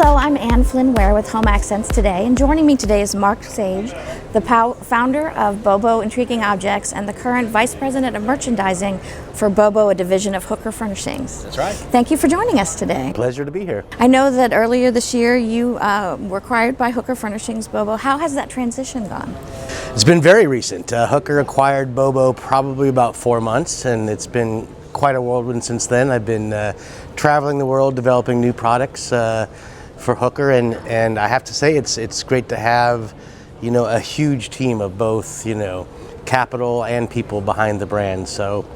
Hello, I'm Ann Flynn Ware with Home Accents Today, and joining me today is Mark Sage, the founder of Bobo Intriguing Objects and the current Vice President of Merchandising for Bobo, a division of Hooker Furnishings. That's right. Thank you for joining us today. Pleasure to be here. I know that earlier this year you were acquired by Hooker Furnishings Bobo. How has that transition gone? It's been very recent. Hooker acquired Bobo probably about 4 months, and it's been quite a whirlwind since then. I've been traveling the world developing new products for Hooker, and I have to say it's great to have, you know, a huge team of both, you know, capital and people behind the brand. So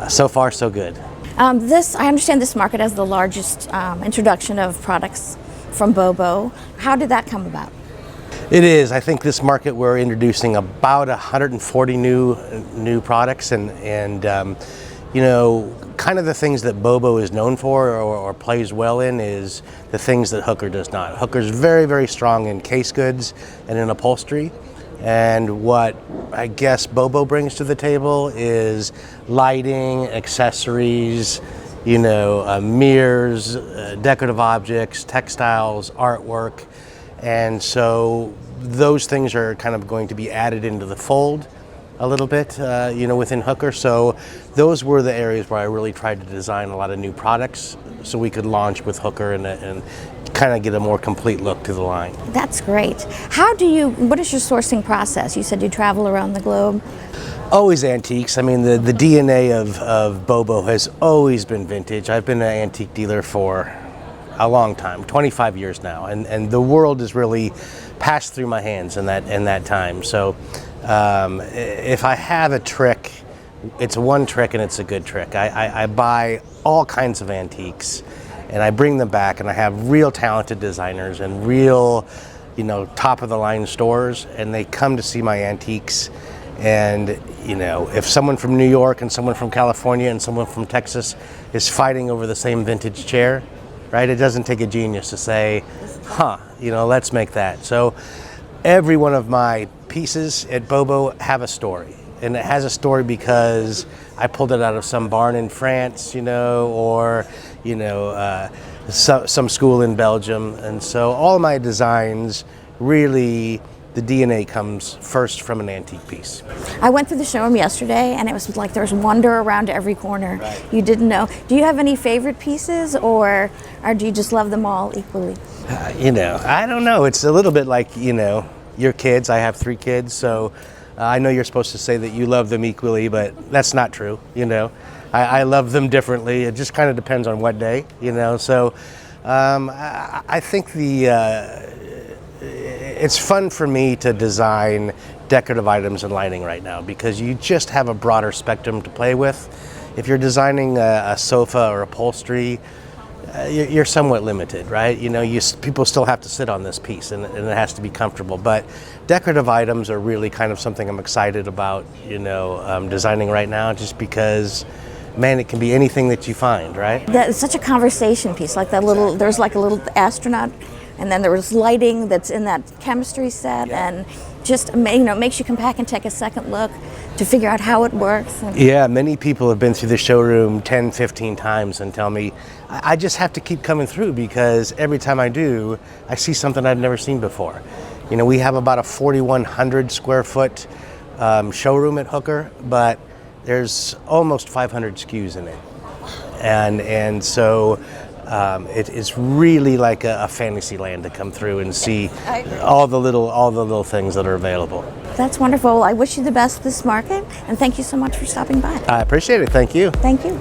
so far so good. I understand this market has the largest introduction of products from Bobo. How did that come about? It is. I think this market we're introducing about 140 new products, and you know, kind of the things that Bobo is known for or plays well in is the things that Hooker does not. Hooker's very, very strong in case goods and in upholstery. And what I guess Bobo brings to the table is lighting, accessories, you know, mirrors, decorative objects, textiles, artwork. And so those things are kind of going to be added into the fold a little bit, you know, within Hooker. So those were the areas where I really tried to design a lot of new products so we could launch with Hooker and kind of get a more complete look to the line. That's great. What is your sourcing process? You said you travel around the globe. Always antiques. I mean, the DNA of Bobo has always been vintage. I've been an antique dealer for a long time, 25 years now, and the world has really passed through my hands in that time. So if I have a trick, it's one trick and it's a good trick. I buy all kinds of antiques and I bring them back, and I have real talented designers and real, you know, top of the line stores, and they come to see my antiques. And you know, if someone from New York and someone from California and someone from Texas is fighting over the same vintage chair, right, it doesn't take a genius to say, you know, let's make that. So every one of my pieces at Bobo have a story, and it has a story because I pulled it out of some barn in France, you know, or you know, some school in Belgium. And so all of my designs, really the DNA comes first from an antique piece. I went through the showroom yesterday, and it was like there's wonder around every corner. Right. You didn't know. Do you have any favorite pieces, or do you just love them all equally? You know, I don't know. It's a little bit like, you know, your kids. I have 3 kids, so I know you're supposed to say that you love them equally, but that's not true. You know, I love them differently. It just kind of depends on what day, you know. So I think it's fun for me to design decorative items and lighting right now because you just have a broader spectrum to play with. If you're designing a sofa or upholstery, you're somewhat limited, right? You know, people still have to sit on this piece, and it has to be comfortable. But decorative items are really kind of something I'm excited about, you know, designing right now, just because, man, it can be anything that you find, right? That's such a conversation piece, like that little. There's like a little astronaut, and then there was lighting that's in that chemistry set, and just, you know, makes you come back and take a second look to figure out how it works. Yeah, many people have been through the showroom 10, 15 times and tell me, I just have to keep coming through because every time I do, I see something I've never seen before. You know, we have about a 4,100 square foot showroom at Hooker, but there's almost 500 SKUs in it. And so it's really like a fantasy land to come through and see all the little things that are available. That's wonderful. Well, I wish you the best this market, and thank you so much for stopping by. I appreciate it. Thank you. Thank you.